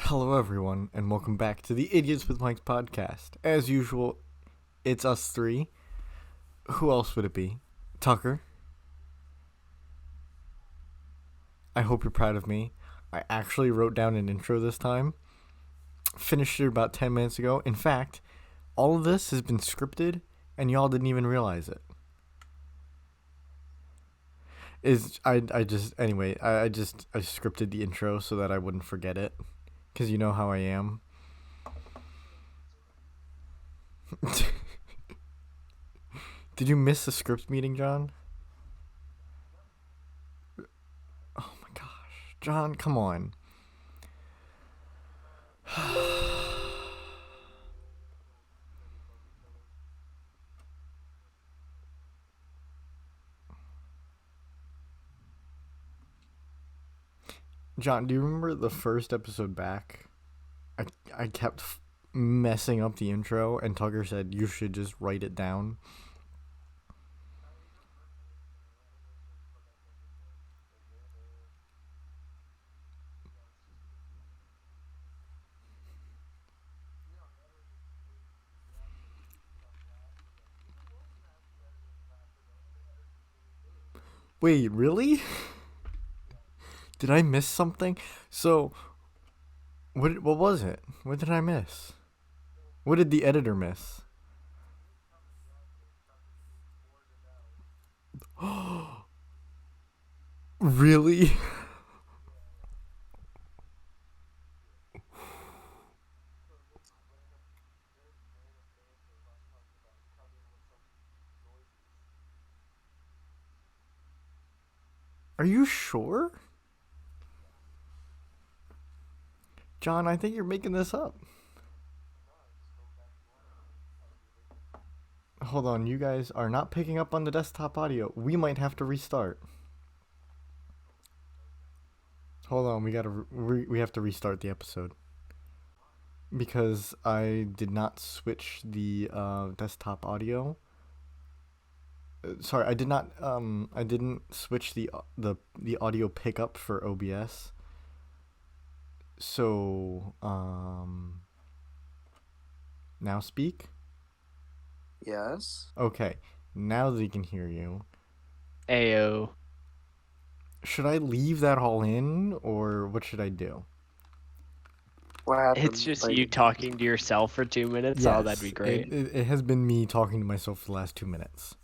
Hello, everyone, and welcome back to the Idiots with Mics podcast. As usual, it's us three. Who else would it be? Tucker. I hope you're proud of me. I actually wrote down an intro this time. Finished it about 10 minutes ago. In fact, all of this has been scripted, and y'all didn't even realize it. I scripted the intro so that I wouldn't forget it. Because you know how I am. Did you miss the script meeting, John? Oh my gosh. John, come on. John, do you remember the first episode back? I kept messing up the intro, and Tucker said you should just write it down. Wait, really? Did I miss something? So, what was it? What did I miss? What did the editor miss? Really? Are you sure? John, I think you're making this up. Hold on, you guys are not picking up on the desktop audio. We might have to restart. Hold on, we have to restart the episode. Because I did not switch the desktop audio. Sorry, I didn't switch the audio pickup for OBS. So, now speak? Yes. Okay, now they can hear you. Ayo. Should I leave that all in, or what should I do? What happened? It's just you talking to yourself for 2 minutes. Yes, oh, that'd be great. It has been me talking to myself for the last 2 minutes.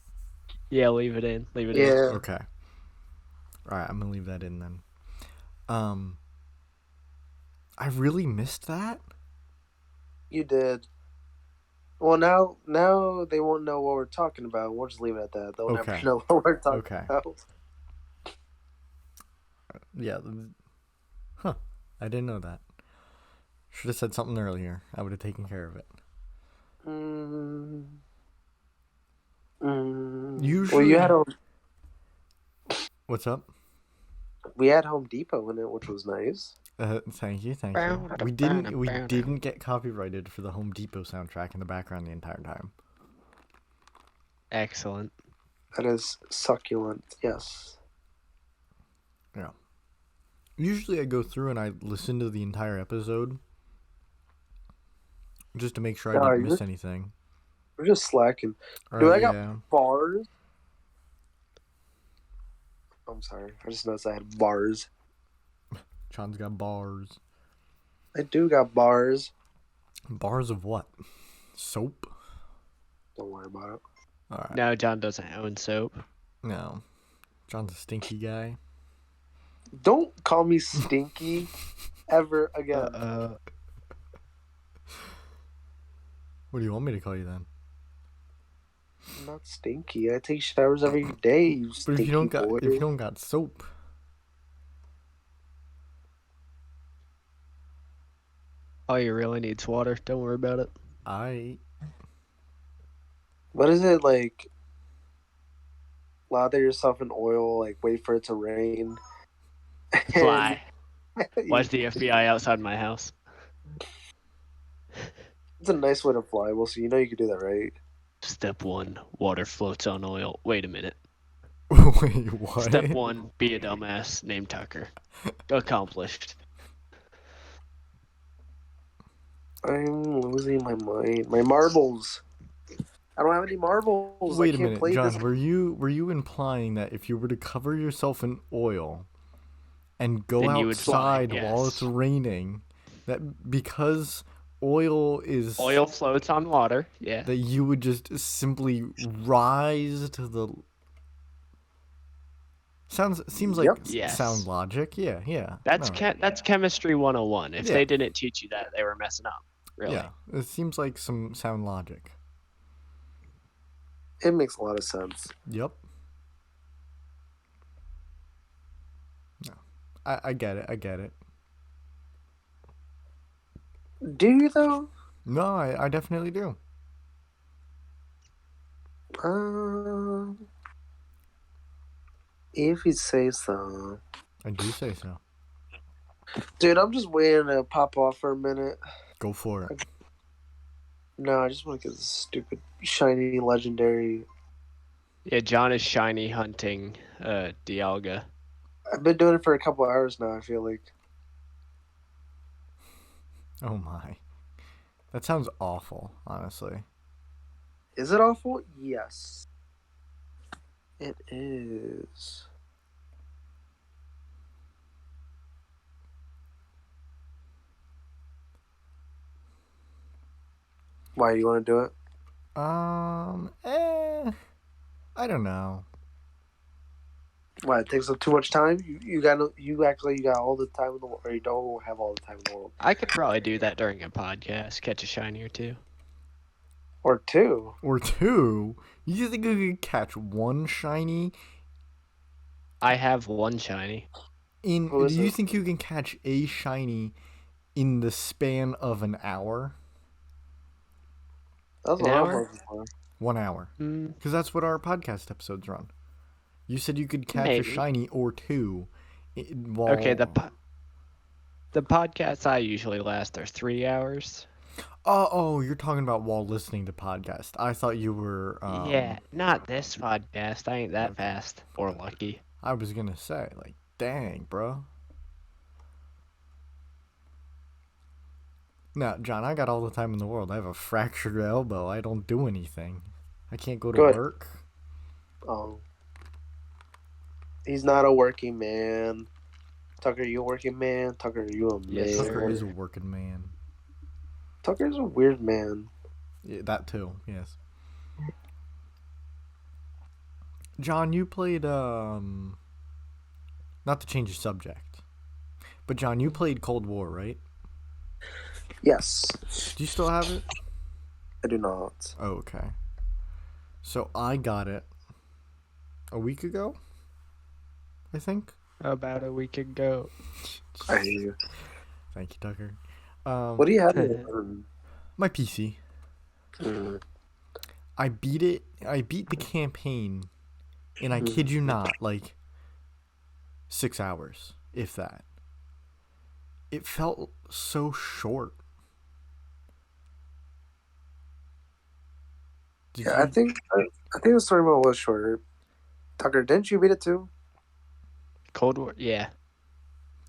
Yeah, leave it in. Leave it in. Okay. Alright, I'm gonna leave that in then. I really missed that? You did. Well, now they won't know what we're talking about. We'll just leave it at that. They'll never know what we're talking about. Yeah. Huh. I didn't know that. Should have said something earlier. I would have taken care of it. Usually. Well, you had What's up? We had Home Depot in it, which was nice. Thank you. We didn't get copyrighted for the Home Depot soundtrack in the background the entire time. Excellent. That is succulent. Yes. Yeah. Usually I go through and I listen to the entire episode just to make sure I didn't miss anything. We're just slacking. Dude, I got bars. I'm sorry. I just noticed I had bars. John's got bars. I do got bars. Bars of what? Soap? Don't worry about it. All right. No, John doesn't own soap. No. John's a stinky guy. Don't call me stinky ever again. What do you want me to call you then? I'm not stinky. I take showers every day. You but if you don't got soap. All you really need's water. Don't worry about it. What is it like? Lather yourself in oil, like wait for it to rain. Fly. Watch the FBI outside my house. It's a nice way to fly. Well, so you know you can do that, right? Step 1, water floats on oil. Wait a minute. Wait, what? Step 1, be a dumbass named Tucker. Accomplished. I'm losing my mind. My marbles. I don't have any marbles. Wait I a can't minute, play John. this. Were you implying that if you were to cover yourself in oil and go Then you would fly, outside while it's yes. raining, that because oil floats on water, yeah. that you would just simply rise to the seems like Yep. sound Yes. logic. Yeah. That's No. that's chemistry 101. If Yeah. they didn't teach you that, they were messing up. Really. Yeah. It seems like some sound logic. It makes a lot of sense. Yep. No. I get it. I get it. Do you though? No, I definitely do. If you say so. I do say so. Dude, I'm just waiting to pop off for a minute. Go for it. No, I just want to get this stupid shiny legendary. Yeah, John is shiny hunting Dialga. I've been doing it for a couple hours now, I feel like. Oh my. That sounds awful, honestly. Is it awful? Yes. It is. Why you want to do it? I don't know. Why it takes up too much time? You act like you got all the time in the world, or you don't have all the time in the world. I could probably do that during a podcast, catch a shiny or two. Or two. Or two? You think you could catch one shiny? I have one shiny. Do you think you can catch a shiny in the span of an hour? That's an hour? 1 hour. Because that's what our podcast episodes run. You said you could catch a shiny or two. Okay, the podcasts I usually last are 3 hours. Oh, you're talking about while listening to podcast. I thought you were. Yeah, not this podcast. I ain't that fast or lucky. I was gonna say, like, dang, bro. Now, John, I got all the time in the world. I have a fractured elbow. I don't do anything. I can't go to work. Oh. He's not a working man. Tucker, you a working man? Tucker, you a man? Yes, Tucker is a working man. Tucker's a weird man. Yeah, that too, yes. John, you played, not to change the subject, but John, you played Cold War, right? Yes. Do you still have it? I do not. Oh, okay. So I got it a week ago, I think. About a week ago. I hear you. Thank you, Tucker. What do you have? My PC. I beat it. I beat the campaign, and I kid you not, like 6 hours, if that. It felt so short. I think the story mode was shorter. Tucker, didn't you beat it too? Cold War, yeah.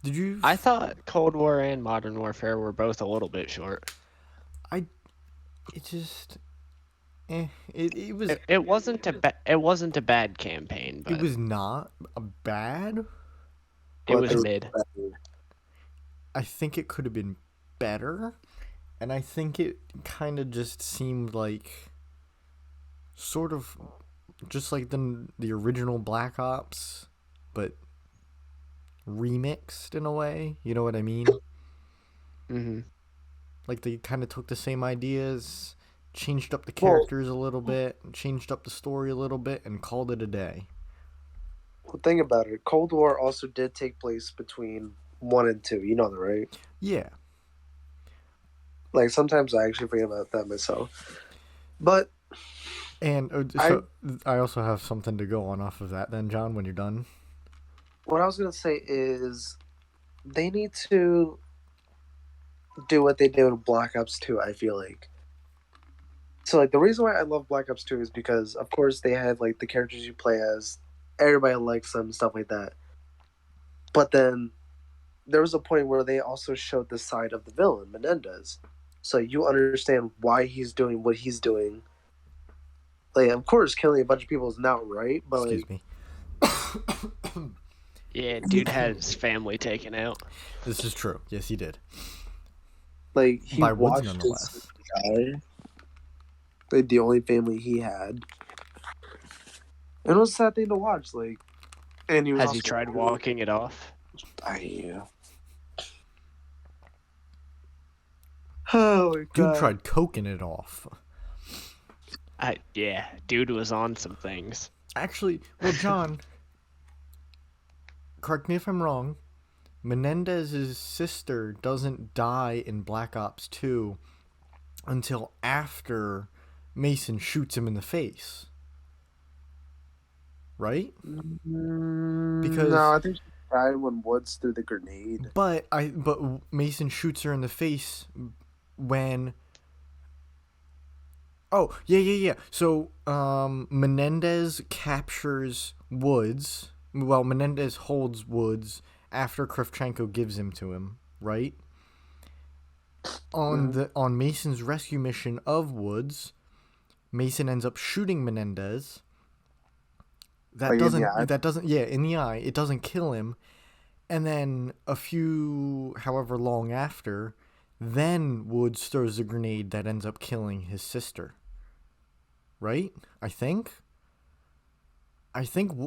Did you? I thought Cold War and Modern Warfare were both a little bit short. It just, it was. It wasn't a bad campaign, but it was not a bad. It was mid. I think it could have been better, and I think it kind of just seemed like, sort of, just like the original Black Ops, but remixed in a way. You know what I mean? Mm-hmm. Like they kind of took the same ideas, changed up the characters a little bit, changed up the story a little bit, and called it a day. Well, think about it. Cold War also did take place between 1 and 2. You know that, right? Yeah. Like sometimes I actually forget about that myself. But and so I also have something to go on off of that then, John, when you're done. What I was going to say is they need to do what they did with Black Ops 2, I feel like. So, like, the reason why I love Black Ops 2 is because, of course, they had, like, the characters you play as. Everybody likes them, stuff like that. But then there was a point where they also showed the side of the villain, Menendez. so you understand why he's doing what he's doing. Like, of course, killing a bunch of people is not right, but Excuse like, me. Yeah, dude had his family taken out. This is true. Yes, he did. he By Woods, watched his nonetheless. guy, like the only family he had, and it was a sad thing to watch. Like, and he was Has also he tried really, walking it off? Oh my Dude god! tried coking it off. Yeah, dude was on some things. Actually, well, John, correct me if I'm wrong. Menendez's sister doesn't die in Black Ops 2 until after Mason shoots him in the face. Right? No, I think she died when Woods threw the grenade. But Mason shoots her in the face when. Oh, yeah. So Menendez captures Woods. Well, Menendez holds Woods after Kravchenko gives him to him, right? On Mason's rescue mission of Woods, Mason ends up shooting Menendez. Like in the eye? In the eye. It doesn't kill him. And then however long after, then Woods throws a grenade that ends up killing his sister. Right? I think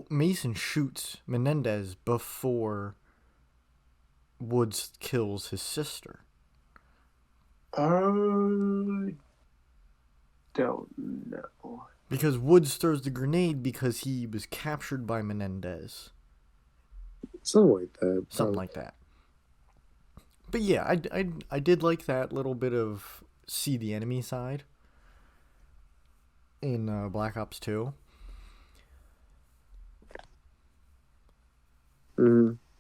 Mason shoots Menendez before Woods kills his sister. I don't know. Because Woods throws the grenade because he was captured by Menendez. Something like that. Something like that. But yeah, I did like that little bit of see the enemy side in Black Ops 2.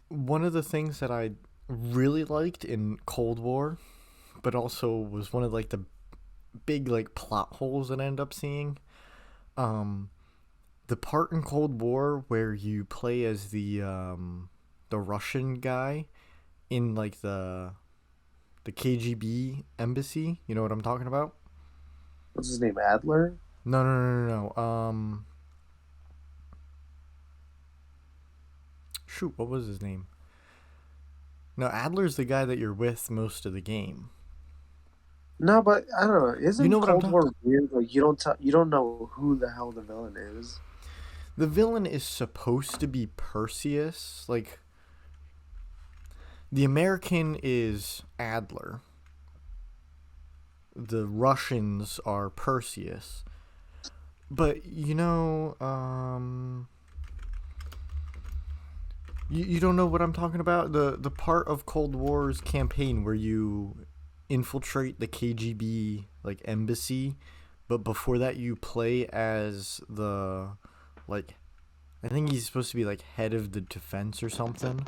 One of the things that I really liked in Cold War, but also was one of like the big like plot holes that I ended up seeing, the part in Cold War where you play as the Russian guy in like the KGB embassy. You know what I'm talking about? What's his name? Adler? No. Shoot, what was his name? No, Adler's the guy that you're with most of the game. No, but I don't know. Isn't You know what I'm Cold War weird? Like you don't know who the hell the villain is. The villain is supposed to be Perseus. Like, the American is Adler. The Russians are Perseus. But, you don't know what I'm talking about? The part of Cold War's campaign where you infiltrate the KGB, like, embassy, but before that you play as the, like, I think he's supposed to be, like, head of the defense or something.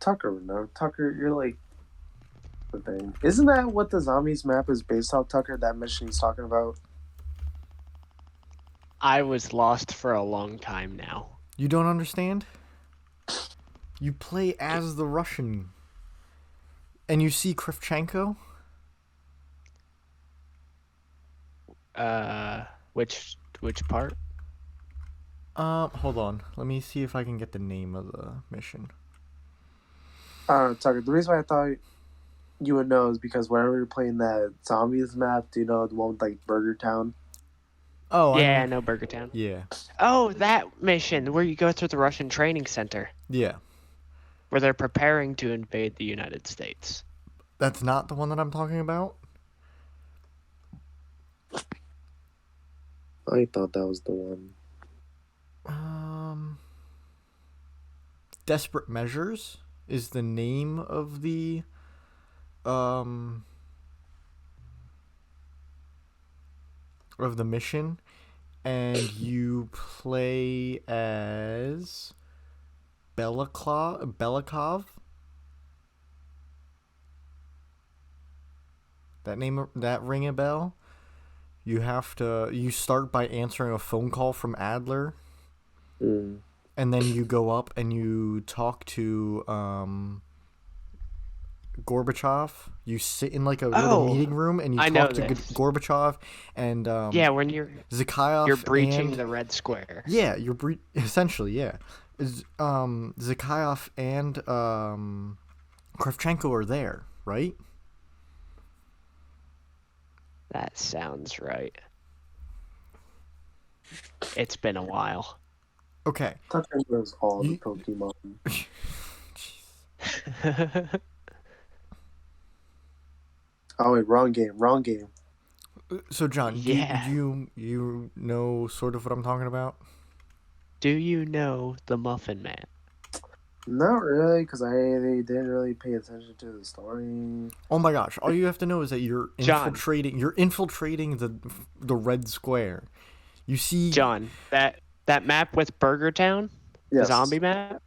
Tucker, no. Tucker, you're like the thing. Isn't that what the zombies map is based off, Tucker? That mission he's talking about? I was lost for a long time now. You don't understand? You play as the Russian. And you see Kravchenko? Which part? Hold on. Let me see if I can get the name of the mission. Tucker, the reason why I thought you would know is because whenever you're playing that zombies map, do you know the one with like Burger Town? Oh, yeah, I know Burger Town. Yeah. Oh, that mission where you go through the Russian training center. Yeah. Where they're preparing to invade the United States. That's not the one that I'm talking about? I thought that was the one. Desperate Measures is the name of the mission, and you play as Belikov. That ring a bell? You start by answering a phone call from Adler. And then you go up and you talk to Gorbachev. You sit in like a little Oh, meeting room and you I know talk to this. Gorbachev and Yeah, when you're Zakhaev breaching and the red square. yeah, essentially yeah. Zakhaev and Kravchenko are there, right? That sounds right. It's been a while. Okay. Touching was all the You, Pokemon. Oh wait, wrong game. Wrong game. so John, Yeah. you know sort of what I'm talking about? Do you know the Muffin Man? Not really, because I didn't really pay attention to the story. Oh my gosh! All you have to know is that John. You're infiltrating the red square. You see, John, that map with Burger Town, the Yes. zombie map,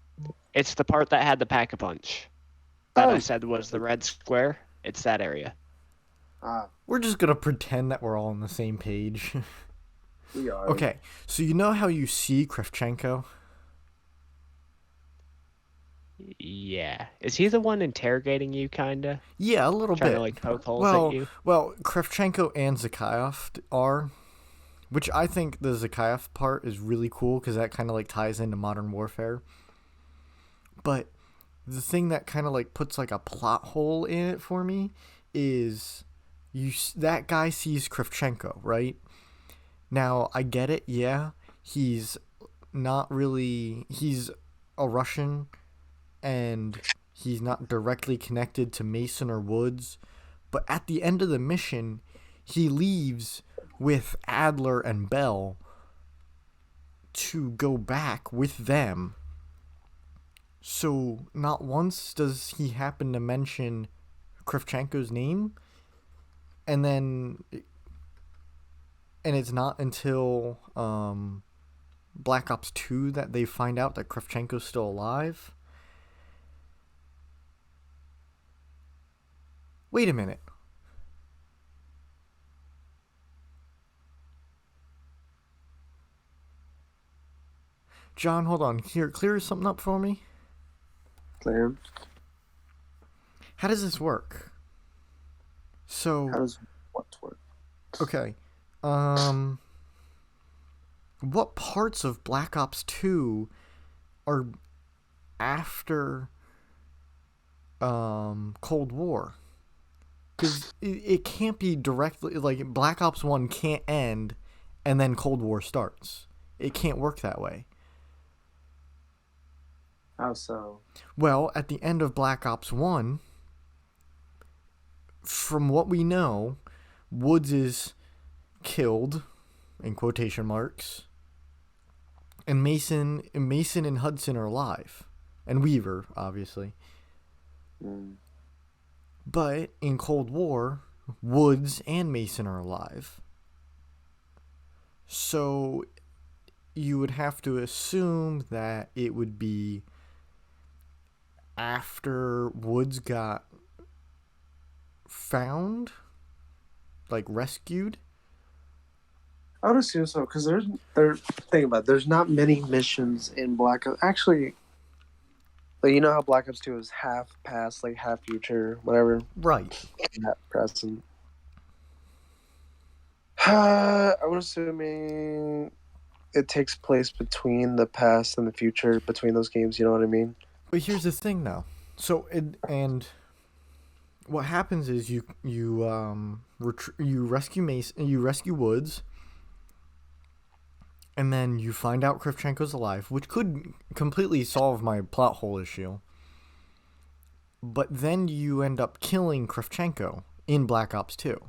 it's the part that had the Pack-a-Punch that I Oh. said was the red square. It's that area. we're just gonna pretend that we're all on the same page. We are. Okay, so you know how you see Kravchenko? Yeah. Is he the one interrogating you, kinda? Yeah, a little Trying bit. to, like, poke holes at you? Well, Kravchenko and Zakhaev are, which I think the Zakhaev part is really cool because that kind of like ties into modern warfare. But the thing that kind of like puts like a plot hole in it for me is that guy sees Kravchenko, right? Now, I get it. Yeah, he's not really he's a Russian and he's not directly connected to Mason or Woods, but at the end of the mission, he leaves with Adler and Bell to go back with them. So not once does he happen to mention Kravchenko's name, and it's not until Black Ops 2 that they find out that Kravchenko's still alive. Wait a minute. John, hold on. Here, clear something up for me. Clear. How does this work? So, How does what work? okay. What parts of Black Ops 2 are after Cold War? Because it can't be directly like Black Ops 1 can't end and then Cold War starts. It can't work that way. How so? Well, at the end of Black Ops 1, from what we know, Woods is killed, in quotation marks, and Mason and Hudson are alive, and Weaver, obviously. But in Cold War, Woods and Mason are alive. So you would have to assume that it would be after Woods got found, like rescued. I would assume so, because think about it, there's not many missions in Black Ops. Actually, like, you know how Black Ops 2 is half past, like half future, whatever. Right. Half present. I'm assuming it takes place between the past and the future, between those games. You know what I mean? But here's the thing, though. So and what happens is you rescue Mason, you rescue Woods, and then you find out Kravchenko's alive, which could completely solve my plot hole issue. But then you end up killing Kravchenko in Black Ops 2.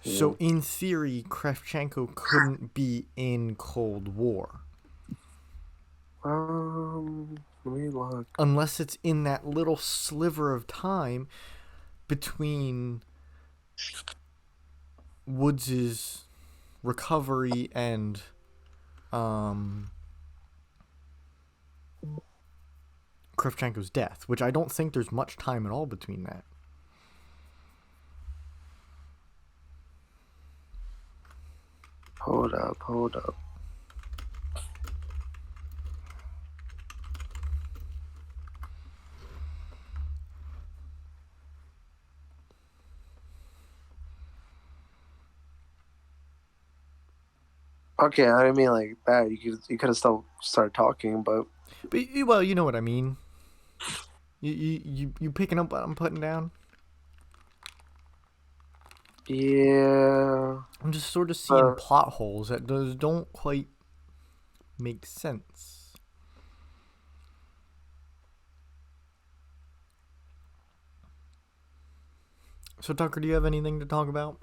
Yeah. So in theory, Kravchenko couldn't be in Cold War. Let me look. Unless it's in that little sliver of time between Woods' recovery and Kravchenko's death, which I don't think there's much time at all between that. Hold up. Okay, I didn't mean like that. You could have still started talking, but Well, you know what I mean. You picking up what I'm putting down? yeah. I'm just sort of seeing Uh, plot holes that don't quite make sense. So Tucker, do you have anything to talk about?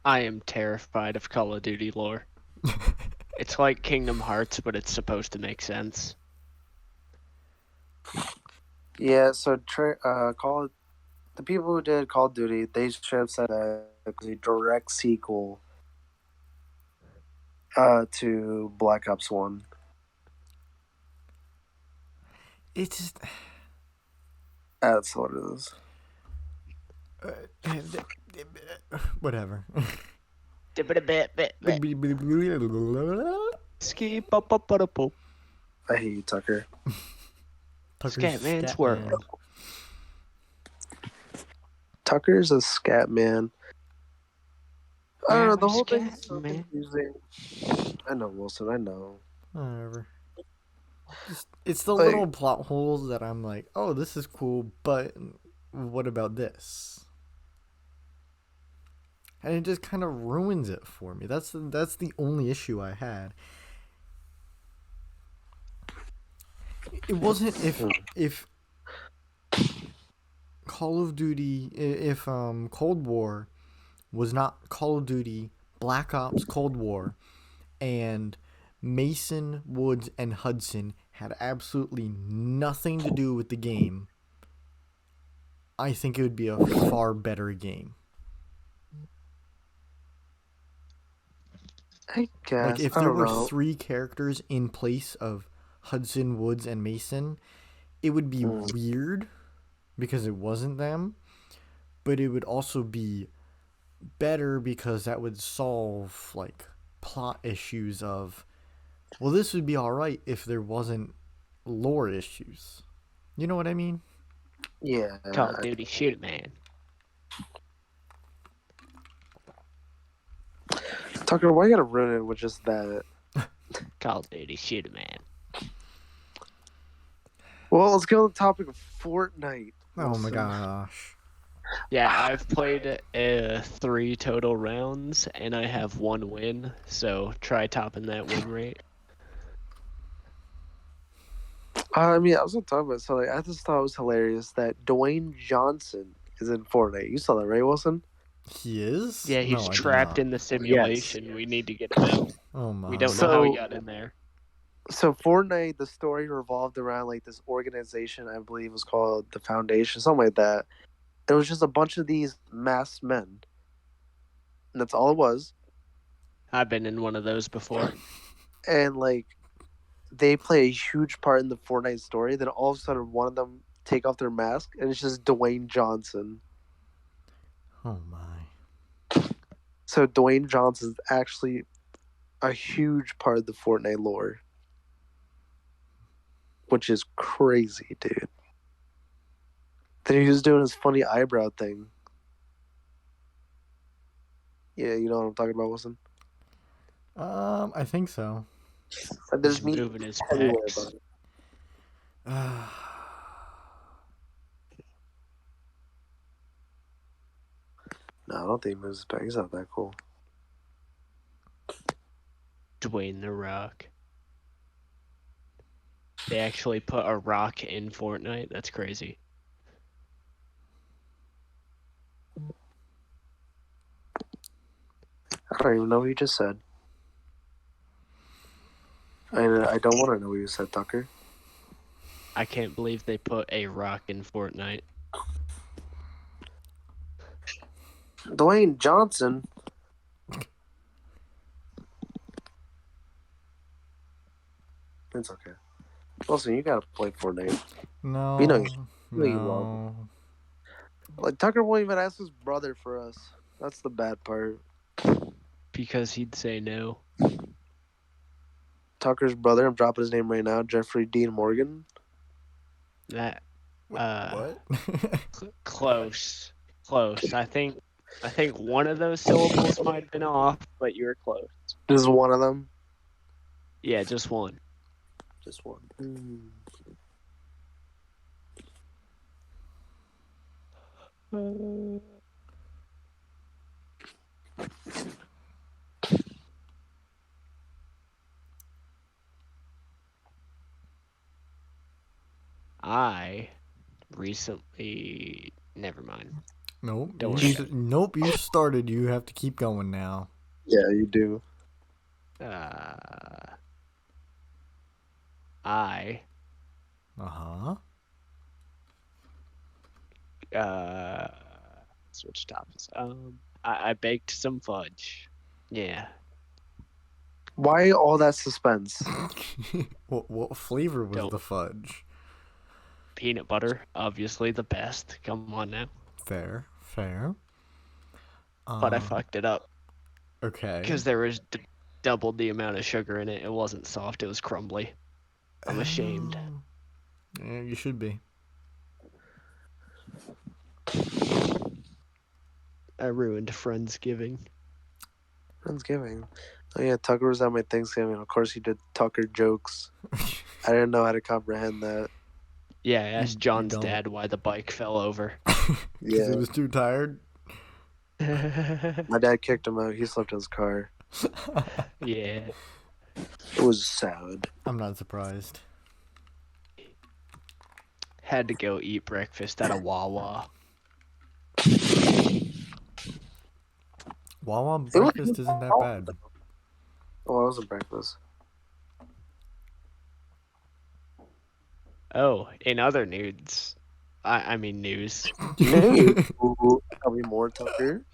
I am terrified of Call of Duty lore. It's like Kingdom Hearts, but it's supposed to make sense. yeah. So the people who did Call of Duty, they should have said it was a direct sequel to Black Ops 1. It's just That's what it is. whatever. Ski pop pop pop pop. I hate you, Tucker. Tucker's Scatman's Scatman. World. Tucker's a scat man. I don't know, the whole thing is so Man. confusing. I know, Wilson, I know. Whatever. It's the Like- little plot holes that I'm like, oh, this is cool, but what about this? And it just kind of ruins it for me. That's the only issue I had. It wasn't if Call of Duty, if Cold War was not Call of Duty Black Ops Cold War, and Mason, Woods, and Hudson had absolutely nothing to do with the game, I think it would be a far better game. I guess. Like if I there don't were know. 3 characters in place of Hudson, Woods, and Mason, it would be weird because it wasn't them, but it would also be better because that would solve like plot issues of, well, this would be all right if there wasn't lore issues. You know what I mean? Yeah. Call of Duty shoot it, man. Tucker, why you gotta ruin it with just that? Call of Duty shoot it, man. Well, let's get on the topic of Fortnite. Oh my Wilson. gosh. Yeah, I've played 3 total rounds and I have 1 win, so try topping that win rate. I mean, I was gonna talk about so like I just thought it was hilarious that Dwayne Johnson is in Fortnite. You saw that, right, Wilson? He is? Yeah, he's No, I did trapped not. in the simulation. We need to get him out. Oh my. We don't know how he So- got in there. So Fortnite, the story revolved around like this organization, I believe was called the Foundation, something like that. It was just a bunch of these masked men, and that's all it was. I've been in one of those before. And like, they play a huge part in the Fortnite story. Then all of a sudden, one of them take off their mask, and it's just Dwayne Johnson. Oh my. So Dwayne Johnson is actually a huge part of the Fortnite lore, which is crazy, dude. Then he was doing his funny eyebrow thing. Yeah, you know what I'm talking about, Wilson? I think so. And there's He's me moving his everywhere pecs. about it. No, I don't think he moves his back. He's not that cool. Dwayne the Rock. They actually put a rock in Fortnite? That's crazy. I don't even know what you just said. I don't want to know what you said, Tucker. I can't believe they put a rock in Fortnite. Dwayne Johnson. It's okay. Listen, you gotta play Fortnite. No. We know you No. Like Tucker won't even ask his brother for us. That's the bad part. Because he'd say no. Tucker's brother, I'm dropping his name right now, Jeffrey Dean Morgan. That What? close. Close. I think I think one of those syllables might have been off, but you were close. This is one of them. Yeah, just one. Just one. Mm. I recently. Never mind. Nope. Don't You worry. nope. You started. You have to keep going now. Yeah, you do. I Uh huh. switch topics. I baked some fudge. Yeah. Why all that suspense? What flavor was Don't. the fudge? Peanut butter, obviously the best. Come on now. Fair. Fair. But I fucked it up Okay. because there was double the amount of sugar in it. It wasn't soft. It was crumbly. I'm ashamed. Yeah, you should be. I ruined Friendsgiving. Friendsgiving. Oh yeah, Tucker was at my Thanksgiving. Of course, he did Tucker jokes. I didn't know how to comprehend that. Yeah, I asked You John's don't. dad why the bike fell over. Because Yeah, he was too tired. my dad kicked him out. He slept in his car. Yeah. It was sad. I'm not surprised. Had to go eat breakfast at a Wawa. Wawa breakfast isn't that bad. Oh, it wasn't breakfast. Oh, in other news. I mean news. Ooh, tell me more, Tucker.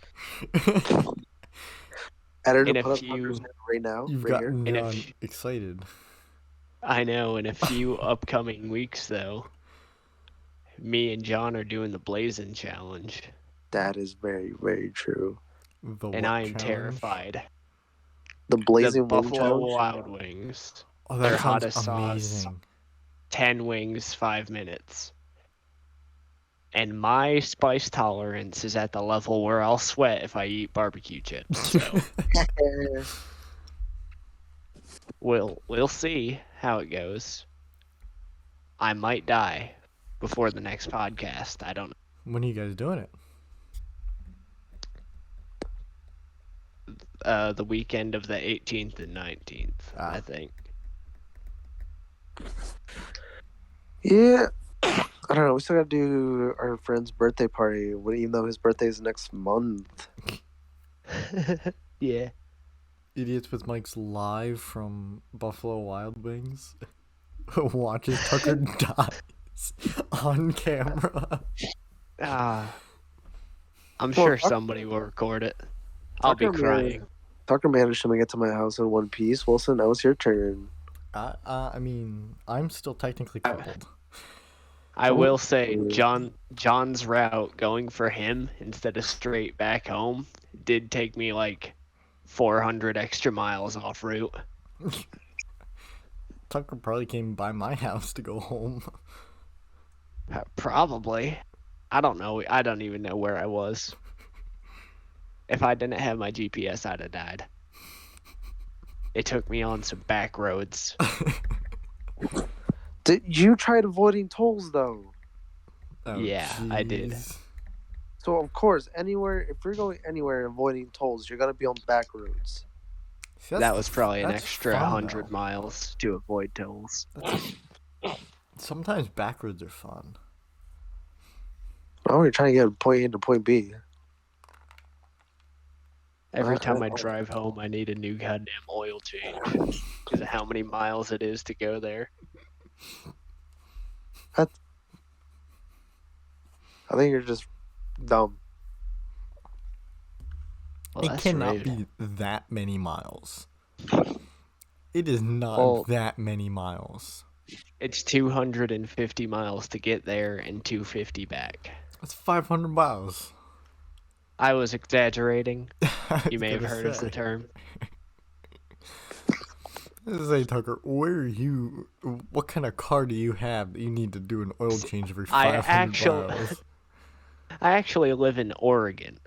Editor, In a put up few- Tucker's hand right now. You've right gotten In a few- excited. I know, in a few upcoming weeks though, me and John are doing the Blazing Challenge. That is very, very true. The And what I am challenge? terrified. The Blazing The Wing Buffalo Challenge? Wild Wings. Oh, Their that sounds hottest sauce. amazing. 10 wings, 5 minutes. And my spice tolerance is at the level where I'll sweat if I eat barbecue chips. So we'll see how it goes. I might die before the next podcast. I don't know. When are you guys doing it? The weekend of the 18th and 19th, I think. Yeah. I don't know. We still got to do our friend's birthday party, even though his birthday is next month. Yeah. Idiots with Mike's live from Buffalo Wild Wings. Watches Tucker dies on camera. I'm sure somebody will record it. I'll be crying. Tucker managed to make it to my house in one piece. Wilson, now it's your turn. I mean, I'm still technically coupled. I will say, John's route going for him instead of straight back home did take me like 400 extra miles off route. Tucker probably came by my house to go home. Probably. I don't know. I don't even know where I was. If I didn't have my GPS, I'd have died. It took me on some back roads. You tried avoiding tolls, though. Oh, Yeah, I did. jeez. So, of course, if you're going anywhere avoiding tolls, you're going to be on back roads. See, That was probably an that's extra fun, 100 though. miles to avoid tolls. Sometimes back roads are fun. Oh, you're trying to get from point A to point B. Every time I drive home, I need a new goddamn oil change because of how many miles it is to go there. I think you're just dumb. Well, It that's cannot rude. be that many miles. It is not Well- that many miles. It's 250 miles to get there and 250 back. That's 500 miles. I was exaggerating. I You was may have gonna heard of the say. term. Say, Tucker, what kind of car do you have that you need to do an oil change every I 500 actually- miles? I actually live in Oregon.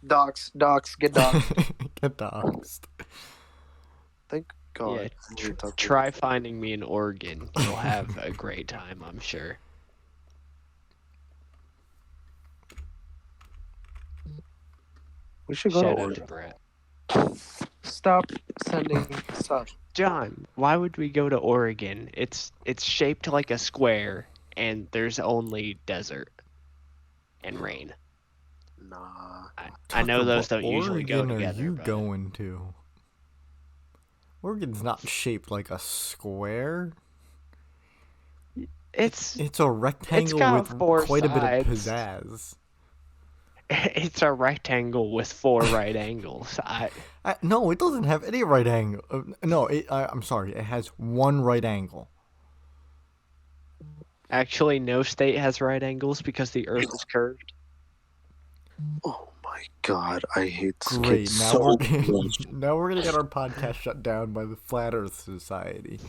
Docs, get docs. Get doxxed. Thank God. Yeah, I hate Tucker. try finding me in Oregon. You'll have a great time, I'm sure. We should go Shout to out to Oregon. Brett. Stop sending stuff. John, why would we go to Oregon? It's shaped like a square, and there's only desert and rain. Nah. I know Tucker, those what don't usually go Oregon together. are you but going to? Oregon's not shaped like a square. It's It's a rectangle got with four quite a bit of sides. pizzazz. It's a rectangle with 4 right angles. No, it doesn't have any right angle. No, I'm sorry. It has one right angle. Actually, no state has right angles because the Earth is curved. Oh my God, I hate this Great. kid Now so we're much. now we're gonna get our podcast shut down by the Flat Earth Society.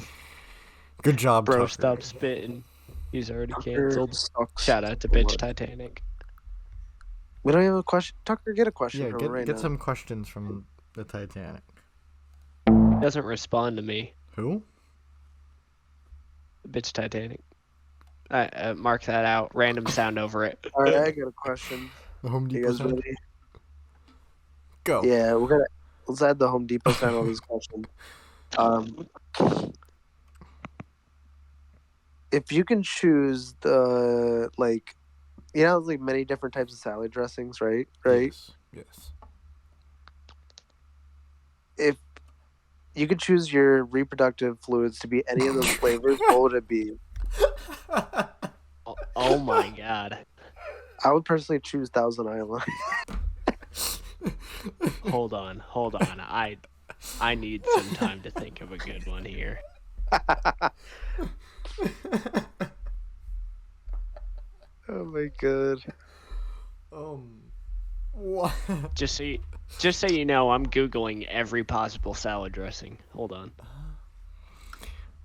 Good job, Bro, Tucker. stop spitting. He's already Tucker canceled. sucks Shout out to so Bitch much. Titanic. We don't have a question. Tucker, get a question Yeah, from him right get now. some questions from the Titanic. He doesn't respond to me. Who? Bitch Titanic. Mark that out. Random sound over it. All right, I got a question. The Home You Depot guys sign? ready? Go. Yeah, let's add the Home Depot sign on this question. If you can choose the like many different types of salad dressings, right? Yes. If you could choose your reproductive fluids to be any of those flavors, what would it be? Oh my god. I would personally choose Thousand Island. Hold on. I need some time to think of a good one here. Oh my God. What? Just so you know, I'm googling every possible salad dressing. Hold on.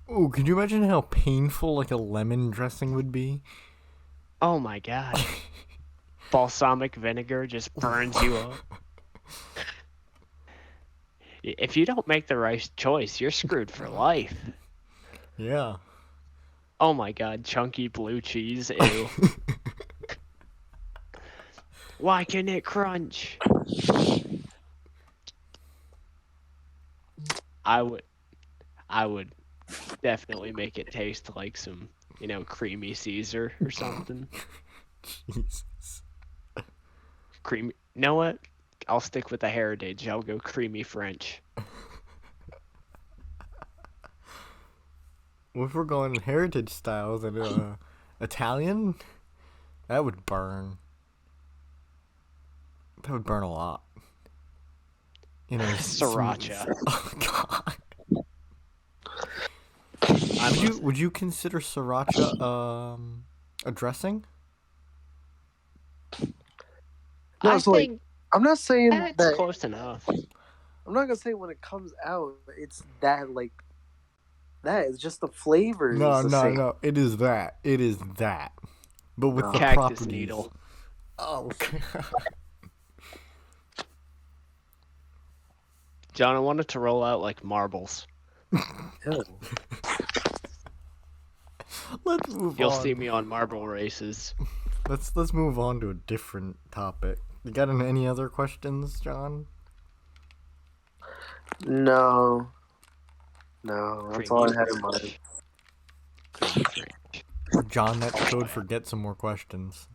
Ooh, could you imagine how painful like a lemon dressing would be? Oh my god. Balsamic vinegar just burns you up. If you don't make the right choice, you're screwed for life. Yeah. Oh my god, chunky blue cheese, ew. Why can it crunch? I would definitely make it taste like some, creamy Caesar or something. Jesus. Creamy. You know what? I'll stick with the heritage. I'll go creamy French. If we're going heritage styles and Italian, that would burn. That would burn a lot. Sriracha. Oh God. Would you consider sriracha a dressing? No, I so like, think I'm not saying that's that. close enough. I'm not gonna say when it comes out, it's that like that. It's just the flavor. No. It is that. But with the Cactus properties. needle. Oh God. John, I wanted to roll out like marbles. Yeah. Let's move You'll on. see me on marble races. Let's move on to a different topic. You got any other questions, John? No, that's all I had in mind. John, that's code for get some more questions.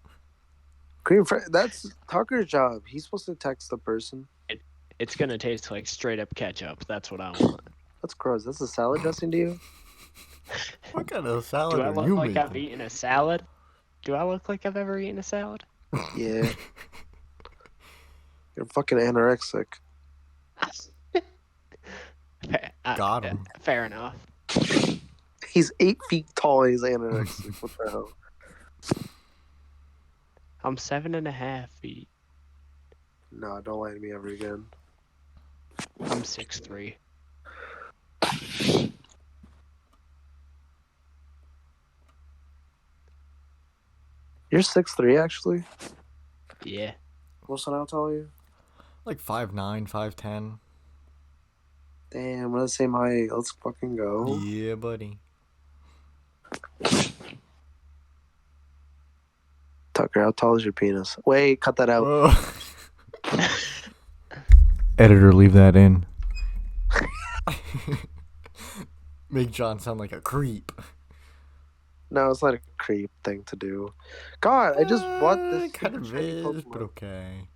That's Tucker's job. He's supposed to text the person. It's gonna taste like straight up ketchup. That's what I want. That's gross. That's a salad dressing to you? What kind of salad Do I are look you like making? I've eaten a salad? Do I look like I've ever eaten a salad? Yeah. You're fucking anorexic. Got him. Fair enough. He's 8 feet tall. He's anorexic. What the hell? I'm 7.5 feet. No, don't lie to me ever again. I'm 6'3". You're 6'3", actually? Yeah. Wilson, how tall are you? Like 5'9", 5'10". Damn, we're the same height. Let's fucking go. Yeah, buddy. Tucker, how tall is your penis? Wait, cut that out. Oh. Editor, leave that in. Make John sound like a creep. No, it's not a creep thing to do. God, I just bought this It kind super of shiny is, but Pokemon. okay.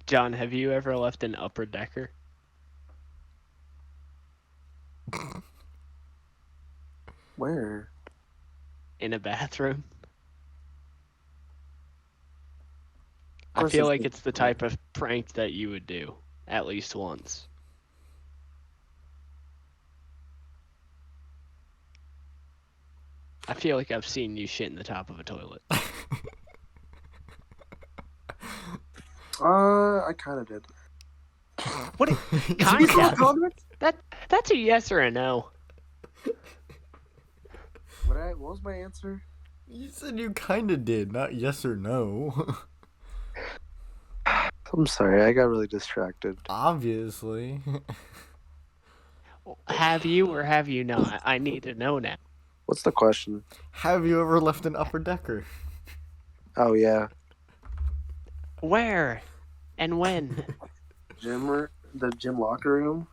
John, have you ever left an upper decker Where? in a bathroom? I course feel it's like the- it's the type of prank that you would do at least once. I feel like I've seen you shit in the top of a toilet. I kind of did. What? Did you Kind call of. it condiments? That's a yes or a no. What was my answer? You said you kind of did, not yes or no. I'm sorry, I got really distracted. Obviously. Have you or have you not? I need to know now. What's the question? Have you ever left an upper decker? Oh yeah, Where and when? the gym locker room.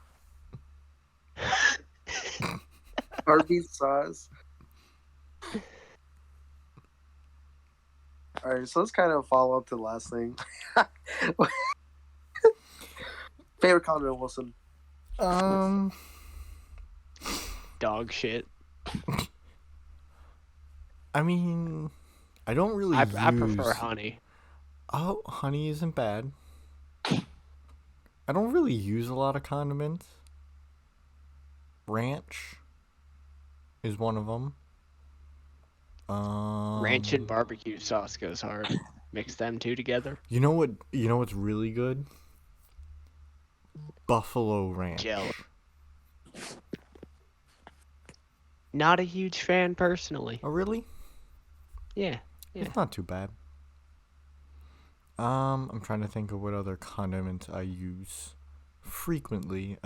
Arby's sauce. All right, so let's kind of follow up to the last thing. Favorite condiment, Wilson? Dog shit. I mean, I don't really I use... prefer honey. Oh, honey isn't bad. I don't really use a lot of condiments. Ranch is one of them. Ranch and barbecue sauce goes hard. Mix them two together. You know what? You know what's really good? Buffalo ranch. Jelly. Not a huge fan personally. Oh, really? Yeah. It's not too bad. I'm trying to think of what other condiments I use frequently.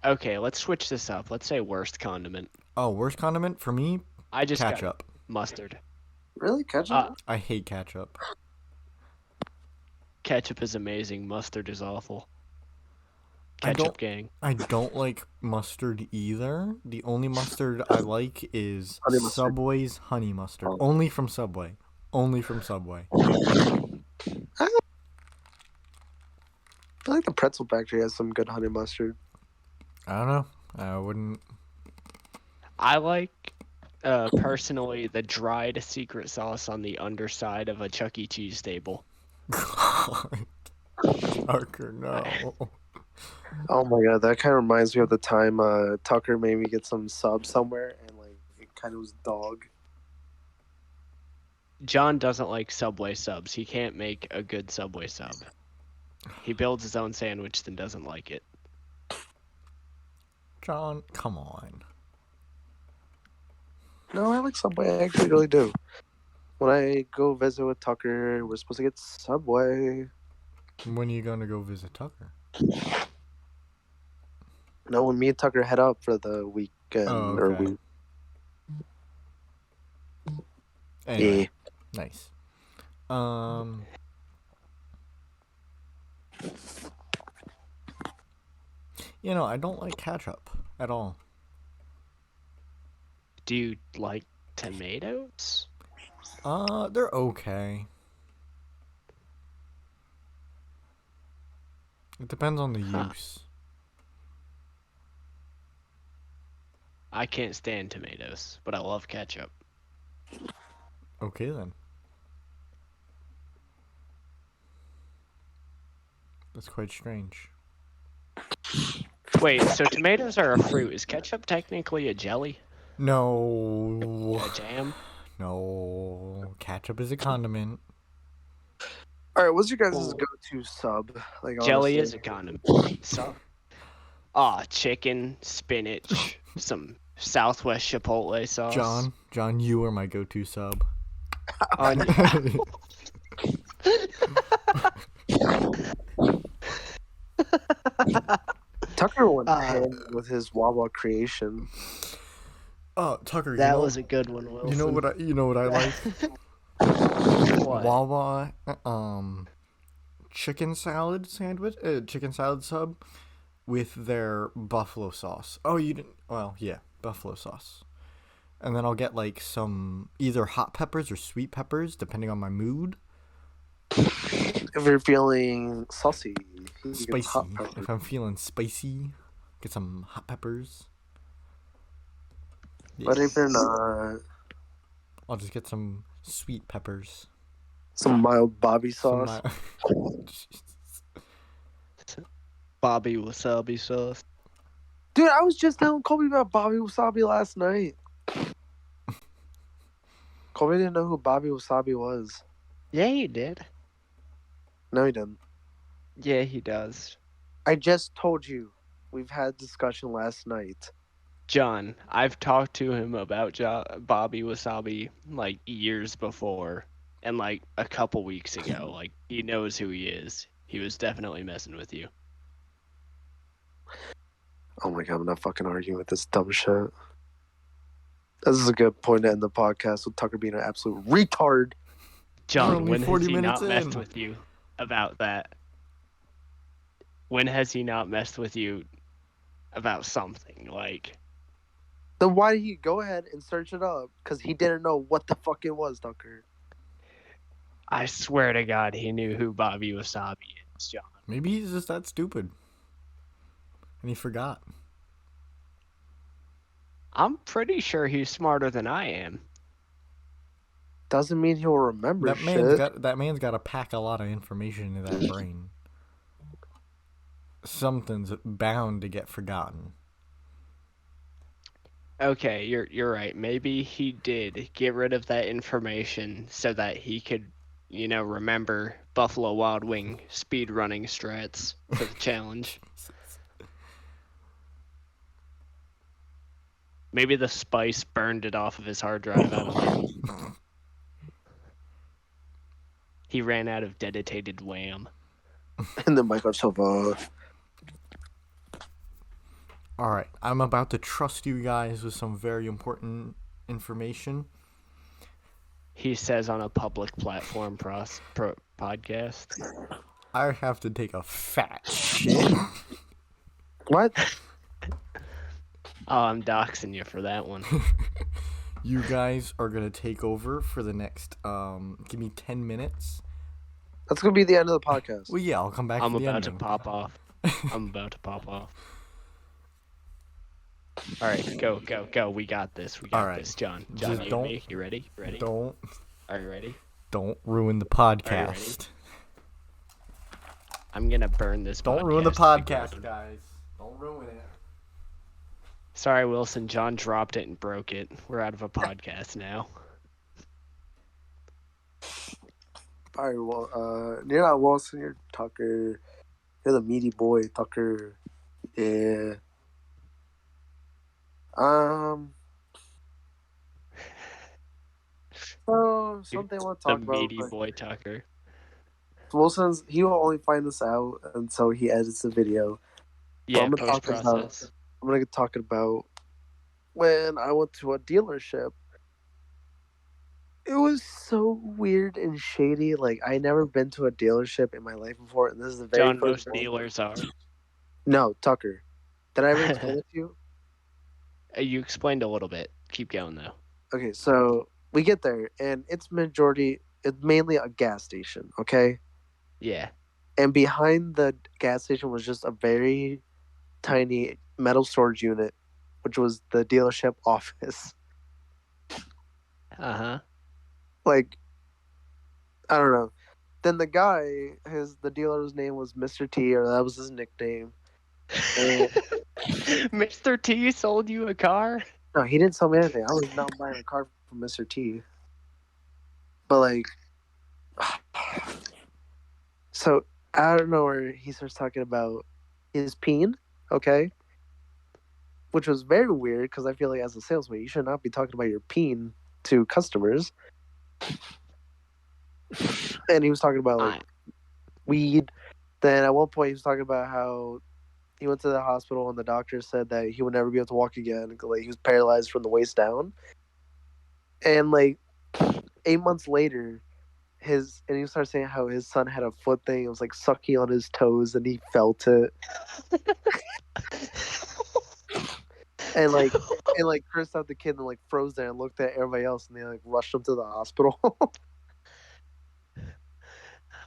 Okay, let's switch this up. Let's say worst condiment. Oh, worst condiment for me? I just got Ketchup. mustard. Really, ketchup? I hate ketchup. Ketchup is amazing. Mustard is awful. I don't- Ketchup gang. I don't like mustard either. The only mustard I like is Honey mustard. Subway's honey mustard. Oh. Only from Subway. Only from Subway. I feel like the pretzel factory has some good honey mustard. I don't know. I wouldn't. I like, personally, the dried secret sauce on the underside of a Chuck E. Cheese table. God. Tucker, no. Oh my god, that kind of reminds me of the time Tucker made me get some sub somewhere and like it kind of was dog. John doesn't like Subway subs. He can't make a good Subway sub. He builds his own sandwich then doesn't like it. John, come on. No, I like Subway. I actually really do. When I go visit with Tucker, we're supposed to get Subway. When are you going to go visit Tucker? No, when me and Tucker head up for the weekend Oh, or okay. week. Anyway, Yeah. nice. You know, I don't like ketchup at all. Do you like tomatoes? They're okay. It depends on the Huh. use. I can't stand tomatoes, but I love ketchup. Okay then. That's quite strange. Wait, so tomatoes are a fruit. Is ketchup technically a jelly? No. A jam? No. Ketchup is a condiment. All right, what's your guys' go-to sub? Like Jelly honestly? is a condiment. So, chicken, spinach, some Southwest Chipotle sauce. John, you are my go-to sub. On Tucker went ham with his Wawa creation. Oh, Tucker, that was a good one, Wilson. you know what I like? What? Wawa chicken salad sandwich, chicken salad sub with their buffalo sauce. Oh, you didn't? Well, yeah, buffalo sauce. And then I'll get like some either hot peppers or sweet peppers, depending on my mood. If you're feeling saucy, you get Spicy. hot pepper. If I'm feeling spicy, get some hot peppers. But if Yes. you're not, I'll just get some sweet peppers. some mild Bobby Some sauce. Bobby wasabi sauce. Dude, I was just telling Kobe about Bobby Wasabi last night. Kobe didn't know who Bobby Wasabi was. Yeah, he did. No, he didn't. Yeah, he does. I just told you. We've had discussion last night. John, I've talked to him about Bobby Wasabi like years before, and like a couple weeks ago. Like, he knows who he is. He was definitely messing with you. Oh my god, I'm not fucking arguing with this dumb shit. This is a good point to end the podcast with Tucker being an absolute retard. John, only when has 40 he minutes not messed in. with you about that? When has he not messed with you about something? Like, Then why did he go ahead and search it up? Because he didn't know what the fuck it was, Tucker. I swear to God, he knew who Bobby Wasabi is, John. Maybe he's just that stupid. And he forgot. I'm pretty sure he's smarter than I am. Doesn't mean he'll remember shit. That man's got to pack a lot of information into that brain. Something's bound to get forgotten. Okay, you're right. Maybe he did get rid of that information so that he could, remember Buffalo Wild Wing speed running strats for the challenge. Maybe the spice burned it off of his hard drive. I don't know. He ran out of dedicated wham. And then Microsoft, All right, I'm about to trust you guys with some very important information. He says on a public platform podcast. I have to take a fat shit. what? Oh, I'm doxing you for that one. You guys are going to take over for the next, give me 10 minutes. That's going to be the end of the podcast. Well, yeah, I'll come back I'm to the about ending. to pop off. I'm about to pop off. All right, go. We got this. All right. This. John, Just you don't- and me. You ready? Don't Are you ready? ruin the Are you podcast. I'm gonna burn this. Don't ruin the to the podcast, ground. guys. Don't ruin it. Sorry, Wilson. John dropped it and broke it. We're out of a podcast now. All right, well, you're not Wilson, you're Tucker. You're the meaty boy, Tucker. Yeah. So, something I want to The talk about. meaty like, boy Tucker. he will only find this out until he edits the video. Yeah, I'm gonna post talk about- process. I'm going to talk about when I went to a dealership. It was so weird and shady. Like, I never been to a dealership in my life before, and this is the very John, first most one. dealers are. No, Tucker. Did I ever explain it to you? You explained a little bit. Keep going though. Okay, so we get there, and it's mainly a gas station, okay? Yeah. And behind the gas station was just a very tiny metal storage unit, which was the dealership office. Uh-huh. Like, I don't know. Then the guy, the dealer's name was Mr. T, or that was his nickname. And, Mr. T sold you a car? no, he didn't sell me anything. I was not buying a car from Mr. T. But, like, so out of nowhere, he starts talking about his peen, okay? which was very weird because I feel like as a salesman, you should not be talking about your peen to customers. And he was talking about like weed. Then at one point, he was talking about how he went to the hospital and the doctor said that he would never be able to walk again. Like he was paralyzed from the waist down. And like 8 months later, he started saying how his son had a foot thing. It was like sucking on his toes, and he felt it. and like cursed out the kid and like froze there and looked at everybody else, and they like rushed him to the hospital.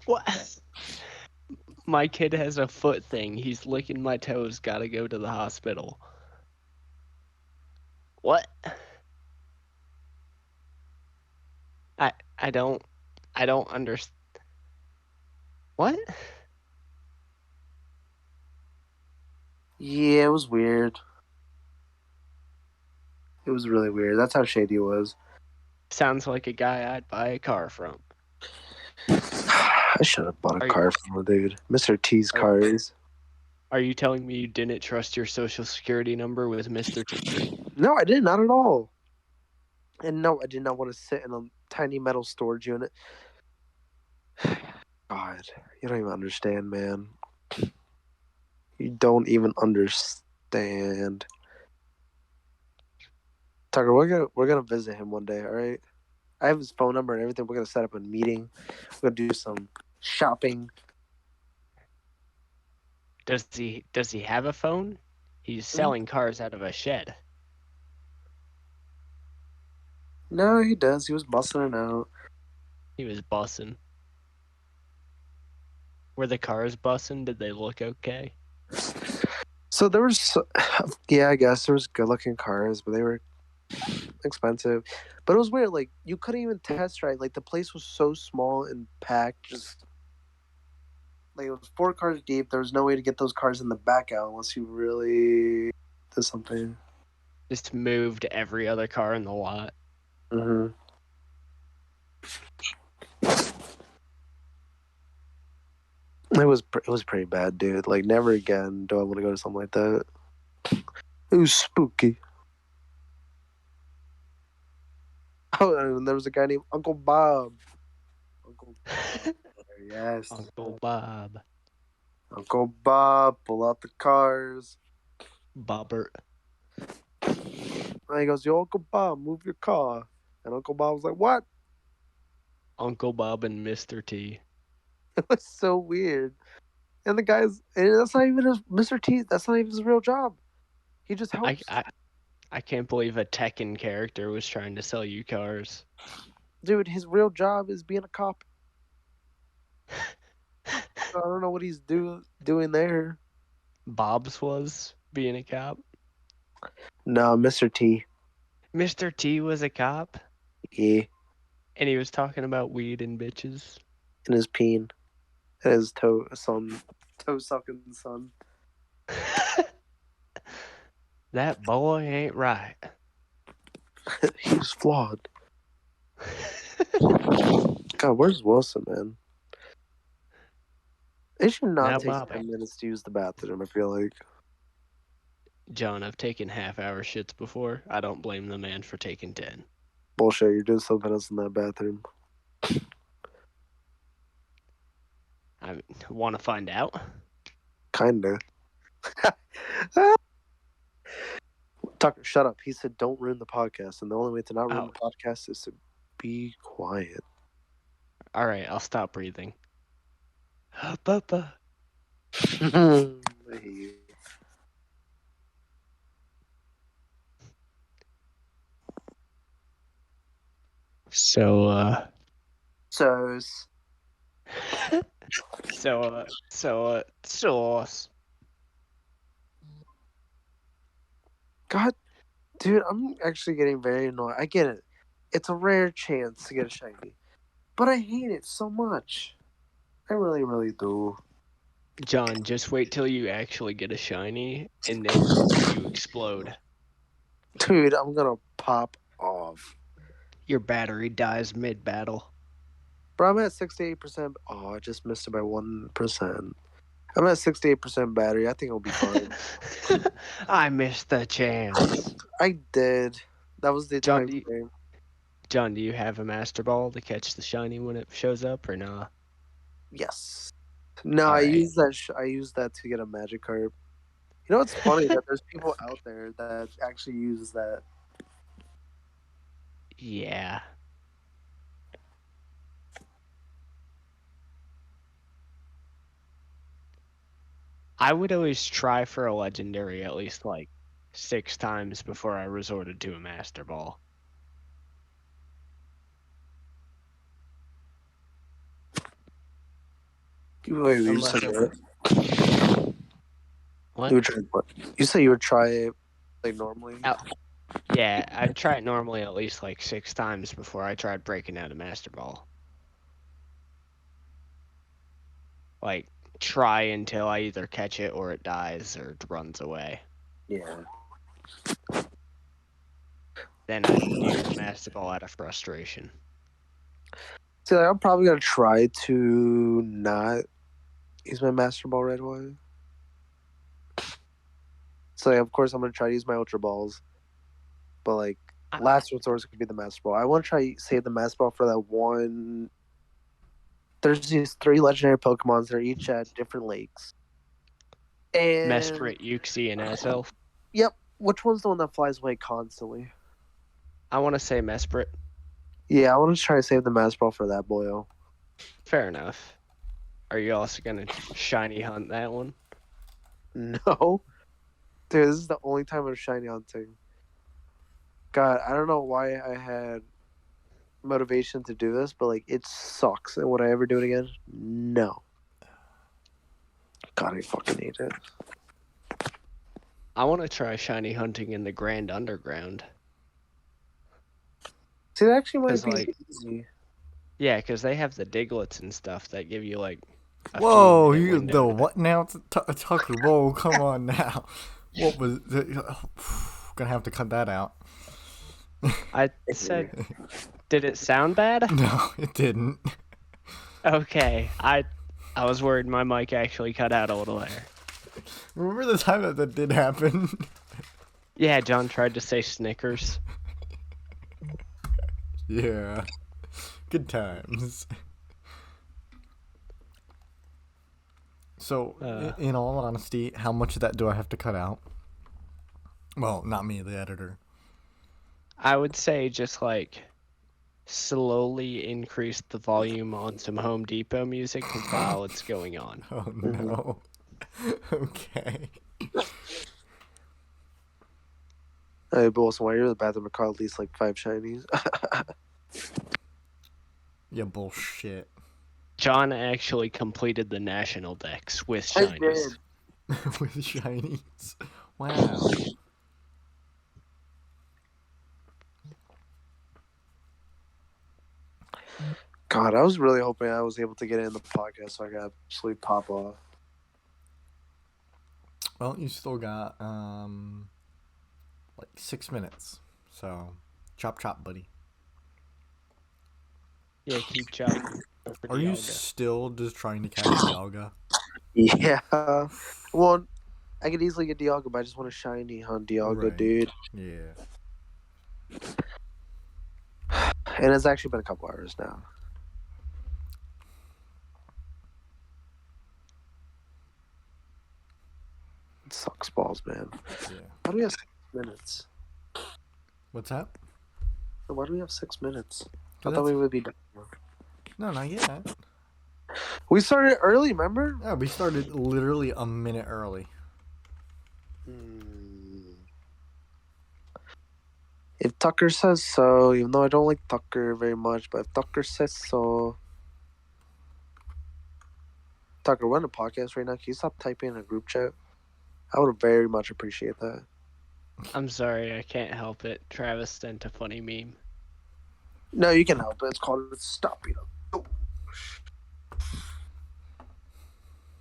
What? My kid has a foot thing. He's licking my toes. Gotta go to the hospital. What? I don't understand. What? Yeah, it was weird. It was really weird. That's how shady it was. Sounds like a guy I'd buy a car from. I should have bought a Are car from him, dude. Mr. T's Are- cars. Are you telling me you didn't trust your social security number with Mr. T? No, I did not at all. And no, I did not want to sit in a tiny metal storage unit. God, you don't even understand, man. You don't even understand. Tucker, we're gonna visit him one day, all right? I have his phone number and everything. We're gonna set up a meeting. We're gonna do some shopping. Does he have a phone? He's selling cars out of a shed. No, he does. He was busting it out. He was bussing. Were the cars bussing? Did they look okay? So there was, yeah, I guess there was good-looking cars, but they were expensive. But it was weird. Like you couldn't even test drive. Like the place was so small and packed. Just like it was 4 cars deep. There was no way to get those cars in the back out unless you really did something. Just moved every other car in the lot. Mm-hmm. It was pretty bad, dude. Like never again do I want to go to something like that. It was spooky. Oh, and there was a guy named Uncle Bob. Uncle Bob. Yes. Uncle Bob. Uncle Bob, pull out the cars. Bobbert. And he goes, "Yo, Uncle Bob, move your car." And Uncle Bob was like, "What?" Uncle Bob and Mr. T. It was so weird. And the guy's, and that's not even his Mr. T. That's not even his real job. He just helps. I can't believe a Tekken character was trying to sell you cars. Dude, his real job is being a cop. So I don't know what he's doing there. Bob's was being a cop. No, Mr. T. Mr. T was a cop, Yeah, and he was talking about weed and bitches. and his peen, and his toe sucking son. That boy ain't right. He's flawed. God, where's Wilson, man? It should not Now, take Bobby. 10 minutes to use the bathroom, I feel like. John, I've taken half-hour shits before. I don't blame the man for taking 10. Bullshit, you're doing something else in that bathroom. I want to find out. Kinda. Tucker, shut up. He said don't ruin the podcast, and the only way to not ruin the podcast is to be quiet. All right, I'll stop breathing. Papa. I hate you. So, sauce. God, dude, I'm actually getting very annoyed. I get it. It's a rare chance to get a shiny. But I hate it so much. I really, really do. John, just wait till you actually get a shiny, and then you explode. Dude, I'm gonna pop off. Your battery dies mid-battle. Bro, I'm at 68%. Oh, I just missed it by 1%. I'm at 68% battery. I think it'll be fine. I missed the chance. I did. That was the John, time frame. John, do you have a Master Ball to catch the shiny when it shows up, or nah? Yes. No, All I right. use that. I use that to get a magic card. You know, it's funny that there's people out there that actually use that. Yeah. I would always try for a legendary at least like 6 times before I resorted to a Master Ball. Wait, you Unless said it, what? what? You would try what? You say you would try it like normally. Out. Yeah, I'd try it normally at least like 6 times before I tried breaking out a Master Ball. Like, try until I either catch it or it dies or it runs away. Yeah. Then I'd use a Master Ball out of frustration. See, like, I'm probably gonna try to not use my master ball right away. So, of course, I'm gonna try to use my ultra balls, but like last resort could be the master ball. I want to try save the master ball for that one. There's these 3 legendary Pokemons. They're each at different lakes. And Mesprit, Uxie, and Azelf. yep, which one's the one that flies away constantly? I want to say Mesprit. Yeah, I want to try to save the master ball for that boyo. Fair enough. Are you also gonna shiny hunt that one? No, dude, this is the only time I'm shiny hunting. God, I don't know why I had motivation to do this, but like it sucks. And would I ever do it again? No. God, I fucking hate it. I want to try shiny hunting in the Grand Underground. See, that actually might 'Cause, be like- easy. Yeah, because they have the Diglets and stuff that give you like a Whoa, few minute you window the to- what now, Tucker? Whoa, come on now. What was? Gonna have to cut that out. I said, did it sound bad? No, it didn't. Okay, I was worried my mic actually cut out a little there. Remember the time that did happen? Yeah, John tried to say Snickers. Yeah. Good times. So, in all honesty, how much of that do I have to cut out? Well, not me, the editor. I would say just like slowly increase the volume on some Home Depot music while it's going on. Oh no. Okay. Hey, but also, while you're in the bathroom, I caught at least like 5 shinies. Yeah, bullshit. John actually completed the national decks with I shinies. did. With shinies. Wow. God, I was really hoping I was able to get in the podcast so I could absolutely pop off. Well, you still got like 6 minutes. So, chop chop, buddy. Yeah, keep chopping. Are you still just trying to catch Dialga? Yeah. Well, I could easily get Dialga, but I just want a shiny hunt Dialga, Right. dude. Yeah. And it's actually been a couple hours now. It sucks balls, man. Yeah. Why do we have 6 minutes? What's that? Why do we have 6 minutes? I That's- thought we would be done. No, not yet. We started early, remember? Yeah, we started literally a minute early. If Tucker says so, even though I don't like Tucker very much, but if Tucker says so. Tucker, we're on a podcast right now. Can you stop typing in a group chat? I would very much appreciate that. I'm sorry, I can't help it. Travis sent a funny meme. No, you can help it. It's called Stop It.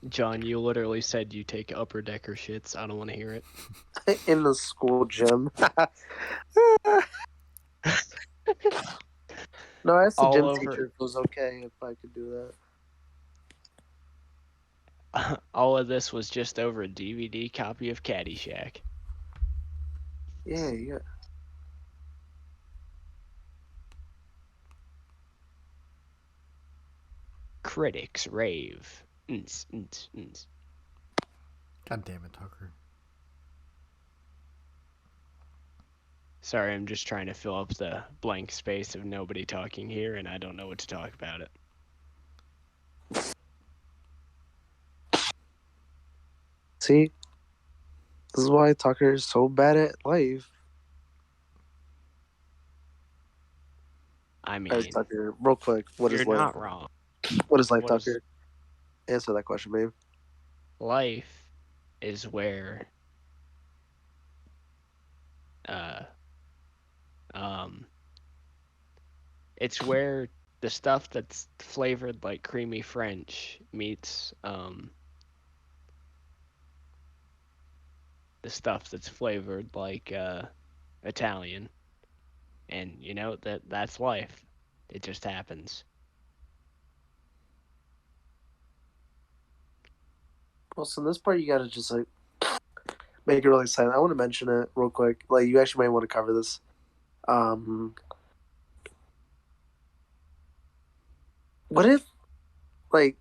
John, you literally said you take upper decker shits. I don't want to hear it. In the school gym. No, I asked the All gym over. teacher if it was okay if I could do that. all of this was just over a DVD copy of Caddyshack. Yeah, yeah. Critics rave. Ns, ns, ns. God damn it, Tucker. Sorry, I'm just trying to fill up the blank space of nobody talking here, and I don't know what to talk about it. See, this is why Tucker is so bad at life. I All mean, right, Tucker, real quick, what you're is life? not wrong. What is life, What is Tucker? Answer that question, babe. life is where uh um it's where the stuff that's flavored like creamy French meets the stuff that's flavored like Italian. And you know that's life. It just happens. Well, so in this part, you gotta just like make it really silent. I want to mention it real quick. Like, you actually might want to cover this. What if, like,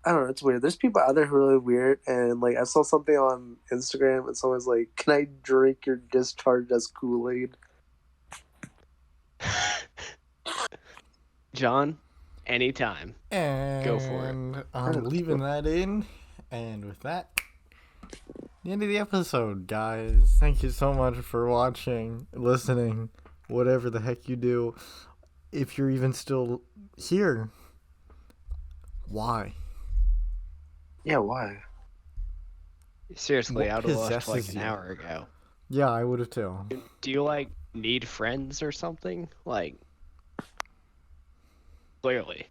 I don't know, it's weird. There's people out there who are really weird, and like I saw something on Instagram, and someone's like, "Can I drink your discharge as Kool-Aid?" John, anytime. And Go for it. I'm leaving that in. And with that, the end of the episode, guys. Thank you so much for watching, listening, whatever the heck you do. If you're even still here, why? Yeah, why? Seriously, What I would have left like possesses an you? hour ago. Yeah, I would have too. Do you like need friends or something? Like clearly.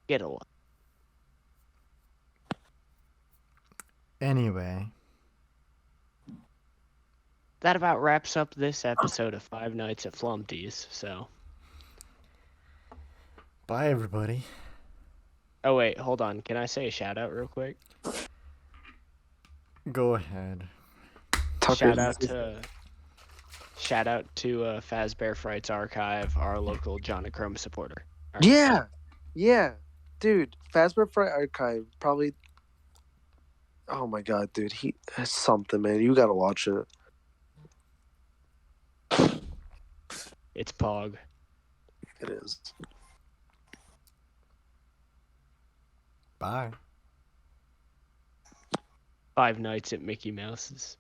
Get a lot. Anyway, That about wraps up this episode of Five Nights at Flumpty's. So, bye everybody. oh wait, hold on. Can I say a shout out real quick? Go ahead. Tucker, Shout out to Fazbear Frights Archive, our local Jonachrome supporter. All right. Yeah, yeah, dude. Fazbear Fright Archive probably. Oh my god, dude, that's something, man. You gotta watch it. It's Pog. It is. Bye. Five Nights at Mickey Mouse's.